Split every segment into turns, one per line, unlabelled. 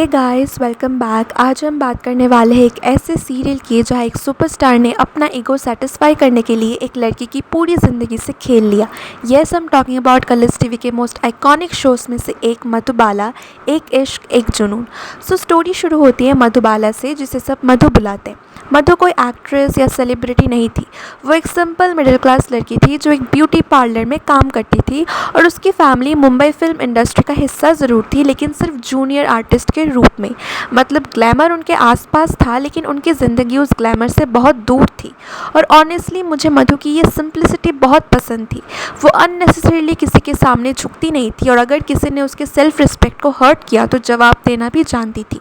Hey guys, welcome back. आज हम बात करने वाले हैं एक ऐसे सीरियल की जहाँ एक सुपरस्टार ने अपना ईगो सेटिस्फाई करने के लिए एक लड़की की पूरी ज़िंदगी से खेल लिया। Yes, I am talking about Colors TV के मोस्ट आइकॉनिक शोज़ में से एक मधुबाला, एक इश्क एक जुनून। सो स्टोरी शुरू होती है मधुबाला से, जिसे सब मधु बुलाते हैं। मधु कोई एक्ट्रेस या सेलिब्रिटी नहीं थी। वो एक सिंपल मिडिल क्लास लड़की थी जो एक ब्यूटी पार्लर में काम करती थी और उसकी फैमिली मुंबई फिल्म इंडस्ट्री का हिस्सा ज़रूर थी, लेकिन सिर्फ जूनियर आर्टिस्ट के रूप में। मतलब ग्लैमर उनके आसपास था, लेकिन उनकी ज़िंदगी उस ग्लैमर से बहुत दूर थी। और ऑनेस्टली मुझे मधु की ये सिंप्लिसिटी बहुत पसंद थी। वो अननेसेसरीली किसी के सामने झुकती नहीं थी, और अगर किसी ने उसके सेल्फ रिस्पेक्ट को हर्ट किया तो जवाब देना भी जानती थी।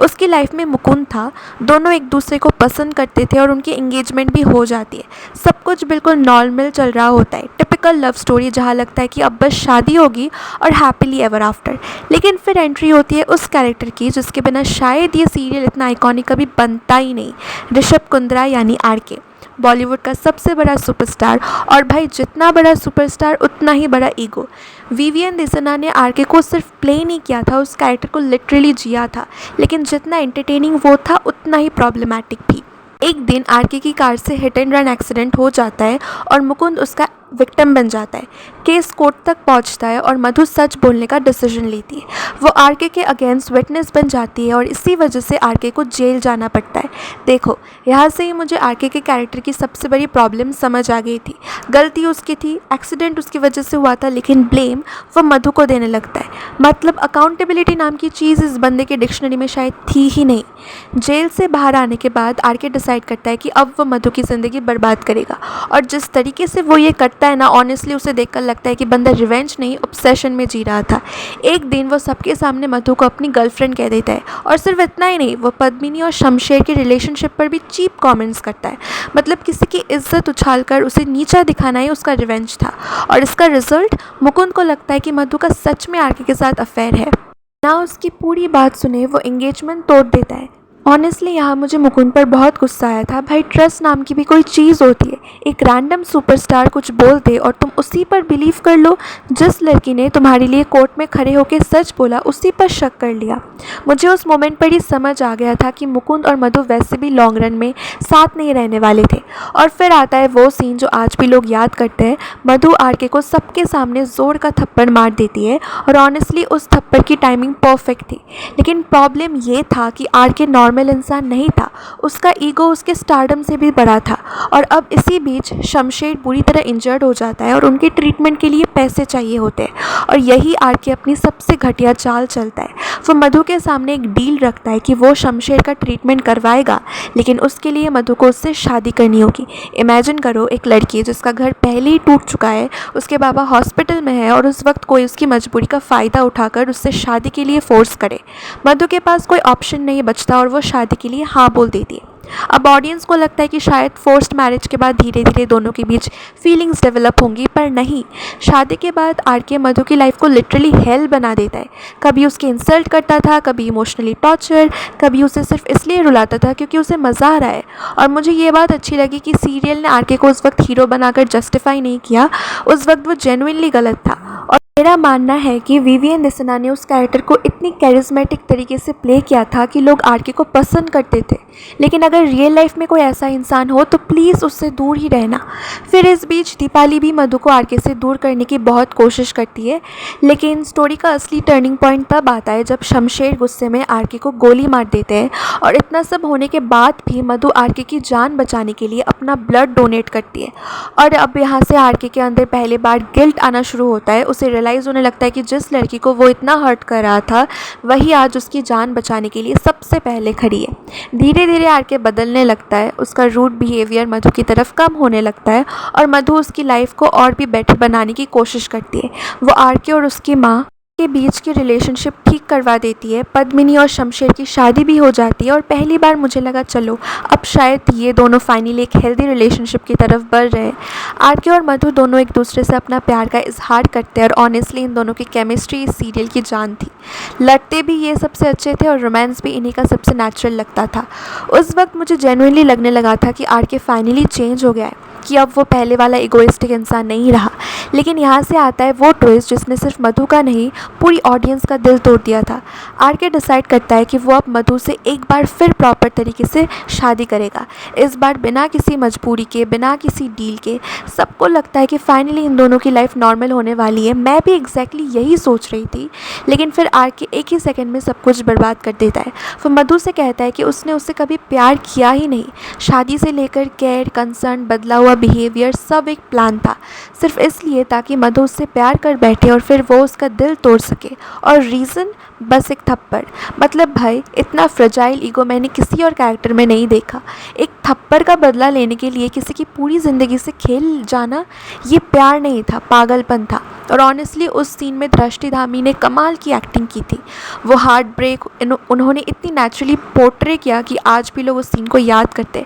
उसकी लाइफ में मुकुंद था। दोनों एक दूसरे को पसंद करते थे और उनकी एंगेजमेंट भी हो जाती है। सब कुछ बिल्कुल नॉर्मल चल रहा होता है, टिपिकल लव स्टोरी जहाँ लगता है कि अब बस शादी होगी और हैप्पीली एवर आफ्टर। लेकिन फिर एंट्री होती है उस कैरेक्टर की जिसके बिना शायद ये सीरियल इतना आइकॉनिक कभी बनता ही नहीं। ऋषभ कुंद्रा यानी आरके, बॉलीवुड का सबसे बड़ा सुपरस्टार। और भाई, जितना बड़ा सुपरस्टार उतना ही बड़ा ईगो। विवियन देसना ने आरके को सिर्फ प्ले नहीं किया था, उस कैरेक्टर को लिटरली जिया था। लेकिन जितना एंटरटेनिंग वो था उतना ही प्रॉब्लमैटिक भी। एक दिन आरके की कार से हिट एंड रन एक्सीडेंट हो जाता है और मुकुंद उसका विक्टिम बन जाता है। केस कोर्ट तक पहुंचता है और मधु सच बोलने का डिसीजन लेती है। वो आरके के अगेंस्ट विटनेस बन जाती है और इसी वजह से आरके को जेल जाना पड़ता है। देखो, यहाँ से ही मुझे आरके के कैरेक्टर की सबसे बड़ी प्रॉब्लम समझ आ गई थी। गलती उसकी थी, एक्सीडेंट उसकी वजह से हुआ था, लेकिन ब्लेम वो मधु को देने लगता है। मतलब अकाउंटेबिलिटी नाम की चीज़ इस बंदे के डिक्शनरी में शायद थी ही नहीं। जेल से बाहर आने के बाद आरके डिसाइड करता है कि अब वो मधु की ज़िंदगी बर्बाद करेगा। और जिस तरीके से वो ये करता है ना, ऑनेस्टली उसे देखकर लगता है कि बंदा रिवेंज नहीं, ऑब्सेशन में जी रहा था। एक दिन वो सबके सामने मधु को अपनी गर्लफ्रेंड कह देता है, और सिर्फ इतना ही नहीं, वो पद्मिनी और शमशेर के रिलेशनशिप पर भी चीप कमेंट्स करता है। मतलब किसी की इज्जत उछालकर उसे नीचा दिखाना ही उसका रिवेंज था। और इसका रिजल्ट, मुकुंद को लगता है कि मधु का सच में आरके के साथ अफेयर है। ना उसकी पूरी बात सुने वो एंगेजमेंट तोड़ देता है। ऑनेस्टली यहाँ मुझे मुकुंद पर बहुत गुस्सा आया था। भाई, ट्रस्ट नाम की भी कोई चीज़ होती है। एक रैंडम सुपरस्टार कुछ बोल दे और तुम उसी पर बिलीव कर लो। जिस लड़की ने तुम्हारे लिए कोर्ट में खड़े होकर सच बोला, उसी पर शक कर लिया। मुझे उस मोमेंट पर ही समझ आ गया था कि मुकुंद और मधु वैसे भी लॉन्ग रन में साथ नहीं रहने वाले थे। और फिर आता है वो सीन जो आज भी लोग याद करते हैं। मधु आरके को सबके सामने जोर का थप्पड़ मार देती है, और ऑनेस्टली उस थप्पड़ की टाइमिंग परफेक्ट थी। लेकिन प्रॉब्लम ये था कि आरके नॉर्मल इंसान नहीं था। उसका ईगो उसके स्टारडम से भी बड़ा था। और अब इसी बीच शमशेर बुरी तरह इंजर्ड हो जाता है और उनके ट्रीटमेंट के लिए पैसे चाहिए होते हैं। और यही आरके अपनी सबसे घटिया चाल चलता है। वो मधु के सामने एक डील रखता है कि वो शमशेर का ट्रीटमेंट करवाएगा, लेकिन उसके लिए मधु को उससे शादी करनी होगी। इमेजिन करो, एक लड़की जिसका घर पहले ही टूट चुका है, उसके बाबा हॉस्पिटल में है, और उस वक्त कोई उसकी मजबूरी का फ़ायदा उठाकर उससे शादी के लिए फोर्स करे। मधु के पास कोई ऑप्शन नहीं बचता और वो शादी के लिए हाँ बोल देती है। अब ऑडियंस को लगता है कि शायद फोर्स्ड मैरिज के बाद धीरे धीरे दोनों के बीच फीलिंग्स डेवलप होंगी, पर नहीं। शादी के बाद आरके मधु की लाइफ को लिटरली हेल बना देता है। कभी उसके इंसल्ट करता था, कभी इमोशनली टॉर्चर, कभी उसे सिर्फ इसलिए रुलाता था क्योंकि उसे मज़ा आ रहा है। और मुझे ये बात अच्छी लगी कि सीरियल ने आरके को उस वक्त हीरो बनाकर जस्टिफाई नहीं किया। उस वक्त वो जेन्युइनली गलत था। और मेरा मानना है कि विवियन देसना ने उस कैरेक्टर को इतनी कैरिज्मेटिक तरीके से प्ले किया था कि लोग आरके को पसंद करते थे। लेकिन अगर रियल लाइफ में कोई ऐसा इंसान हो तो प्लीज़ उससे दूर ही रहना। फिर इस बीच दीपाली भी मधु को आरके से दूर करने की बहुत कोशिश करती है। लेकिन स्टोरी का असली टर्निंग पॉइंट तब आता है जब शमशेर गुस्से में आरके को गोली मार देते हैं। और इतना सब होने के बाद भी मधु आरके की जान बचाने के लिए अपना ब्लड डोनेट करती है। और अब यहाँ से आरके के अंदर पहले बार गिल्ट आना शुरू होता है। उसे रियलाइज़ होने लगता है कि जिस लड़की को वो इतना हर्ट कर रहा था, वही आज उसकी जान बचाने के लिए सबसे पहले खड़ी है। धीरे धीरे आरके बदलने लगता है। उसका रूड बिहेवियर मधु की तरफ कम होने लगता है, और मधु उसकी लाइफ को और भी बेटर बनाने की कोशिश करती है। वो आरके और उसकी माँ के बीच की रिलेशनशिप ठीक करवा देती है। पद्मिनी और शमशेर की शादी भी हो जाती है, और पहली बार मुझे लगा चलो अब शायद ये दोनों फाइनली एक हेल्दी रिलेशनशिप की तरफ बढ़ रहे हैं। आरके और मधु दोनों एक दूसरे से अपना प्यार का इजहार करते हैं, और ऑनेस्टली इन दोनों की केमिस्ट्री इस सीरियल की जान थी। लड़ते भी ये सबसे अच्छे थे, और रोमांस भी इन्हीं का सबसे नेचुरल लगता था। उस वक्त मुझे जेन्युइनली लगने लगा था कि आरके फाइनली चेंज हो गया है, कि अब वो पहले वाला इगोइस्टिक इंसान नहीं रहा। लेकिन यहाँ से आता है वो ट्विस्ट जिसने सिर्फ मधु का नहीं, पूरी ऑडियंस का दिल तोड़ दिया था। आरके डिसाइड करता है कि वो अब मधु से एक बार फिर प्रॉपर तरीके से शादी करेगा, इस बार बिना किसी मजबूरी के, बिना किसी डील के। सबको लगता है कि फाइनली इन दोनों की लाइफ नॉर्मल होने वाली है। मैं भी एग्जैक्टली यही सोच रही थी, लेकिन फिर आरके एक ही सेकंड में सब कुछ बर्बाद कर देता है। फिर मधु से कहता है कि उसने उससे कभी प्यार किया ही नहीं। शादी से लेकर केयर, कंसर्न, बदला हुआ बिहेवियर सब एक प्लान था, सिर्फ इसलिए ताकि मधु उससे प्यार कर बैठे और फिर वो उसका दिल तोड़ सके। और रीज़न बस एक थप्पड़। मतलब भाई, इतना फ्रजाइल ईगो मैंने किसी और कैरेक्टर में नहीं देखा। एक थप्पड़ का बदला लेने के लिए किसी की पूरी ज़िंदगी से खेल जाना, ये प्यार नहीं था, पागलपन था। और ऑनेस्टली उस सीन में दृष्टि धामी ने कमाल की एक्टिंग की थी। वो हार्ट ब्रेक उन्होंने इतनी नेचुरली पोर्ट्रे किया कि आज भी लोग उस सीन को याद करते।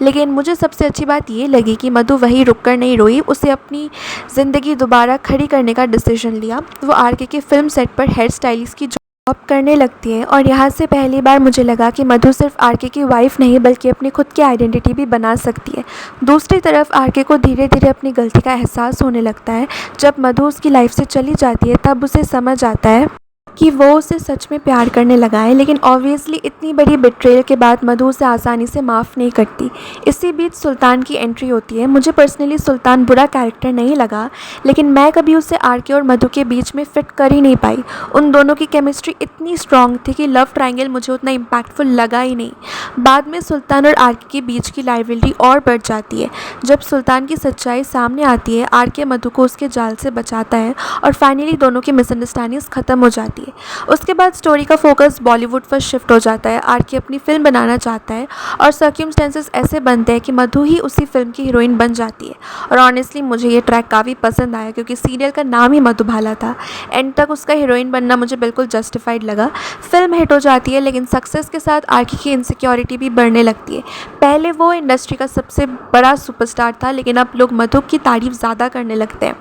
लेकिन मुझे सबसे अच्छी बात ये लगी कि मधु वहीं रुक कर नहीं रोई, उसे अपनी ज़िंदगी दोबारा खड़ी करने का डिसीजन लिया। वो आरके के फिल्म सेट पर हेयर स्टाइलिस्ट की जॉब करने लगती है और यहाँ से पहली बार मुझे लगा कि मधु सिर्फ आरके की वाइफ नहीं बल्कि अपनी खुद की आइडेंटिटी भी बना सकती है। दूसरी तरफ आरके को धीरे धीरे अपनी गलती का एहसास होने लगता है। जब मधु उसकी लाइफ से चली जाती है तब उसे समझ आता है कि वो उसे सच में प्यार करने लगा है। लेकिन ऑब्वियसली इतनी बड़ी बिट्रेयल के बाद मधु उसे आसानी से माफ़ नहीं करती। इसी बीच सुल्तान की एंट्री होती है। मुझे पर्सनली सुल्तान बुरा कैरेक्टर नहीं लगा, लेकिन मैं कभी उसे आरके और मधु के बीच में फिट कर ही नहीं पाई। उन दोनों की केमिस्ट्री इतनी स्ट्रॉन्ग थी कि लव ट्रायंगल मुझे उतना इम्पैक्टफुल लगा ही नहीं। बाद में सुल्तान और आरके के बीच की राइवलरी और बढ़ जाती है। जब सुल्तान की सच्चाई सामने आती है, आरके मधु को उसके जाल से बचाता है और फाइनली दोनों की मिसअंडरस्टैंडिंग्स ख़त्म हो जाती है। उसके बाद स्टोरी का फोकस बॉलीवुड पर शिफ्ट हो जाता है। आरके अपनी फिल्म बनाना चाहता है और सर्कमस्टेंसेस ऐसे बनते हैं कि मधु ही उसी फिल्म की हीरोइन बन जाती है। और ऑनेस्टली मुझे ये ट्रैक काफ़ी पसंद आया क्योंकि सीरियल का नाम ही मधुबाला था। एंड तक उसका हीरोइन बनना मुझे बिल्कुल जस्टिफाइड लगा। फिल्म हिट हो जाती है, लेकिन सक्सेस के साथ आरके की इनसिक्योरिटी भी बढ़ने लगती है। पहले वो इंडस्ट्री का सबसे बड़ा सुपरस्टार था, लेकिन अब लोग मधु की तारीफ ज़्यादा करने लगते हैं।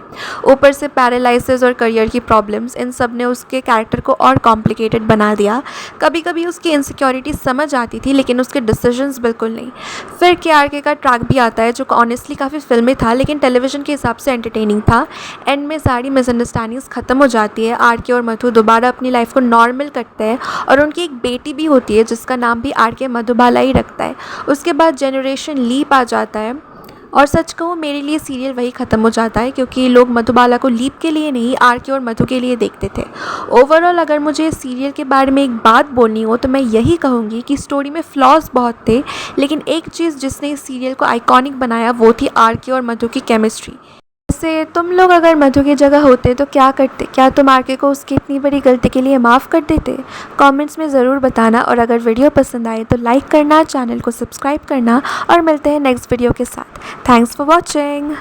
ऊपर से पैरालिसिस और करियर की प्रॉब्लम्स, इन सब ने उसके कैरेक्टर को और कॉम्प्लिकेटेड बना दिया। कभी कभी उसकी इनसिक्योरिटी समझ आती थी, लेकिन उसके डिसीजंस बिल्कुल नहीं। फिर केआरके का ट्रैक भी आता है जो ऑनेस्टली काफ़ी फिल्मी था, लेकिन टेलीविज़न के हिसाब से एंटरटेनिंग था। एंड में सारी मिसअंडरस्टैंडिंग्स ख़त्म हो जाती है। आरके और मधु दोबारा अपनी लाइफ को नॉर्मल करते हैं और उनकी एक बेटी भी होती है जिसका नाम भी आरके मधुबाला ही रखता है। उसके बाद जनरेशन लीप आ जाता है और सच कहूँ मेरे लिए सीरियल वही ख़त्म हो जाता है क्योंकि लोग मधुबाला को लीप के लिए नहीं, आरके और मधु के लिए देखते थे। ओवरऑल अगर मुझे सीरियल के बारे में एक बात बोलनी हो तो मैं यही कहूँगी कि स्टोरी में फ्लॉज बहुत थे, लेकिन एक चीज़ जिसने इस सीरियल को आइकॉनिक बनाया वो थी आरके और मधु की केमिस्ट्री। वैसे तुम लोग अगर मधु की जगह होते तो क्या करते? क्या तुम आरके को उसकी इतनी बड़ी गलती के लिए माफ़ कर देते? कमेंट्स में ज़रूर बताना। और अगर वीडियो पसंद आए तो लाइक करना, चैनल को सब्सक्राइब करना और मिलते हैं नेक्स्ट वीडियो के साथ। Thanks for watching.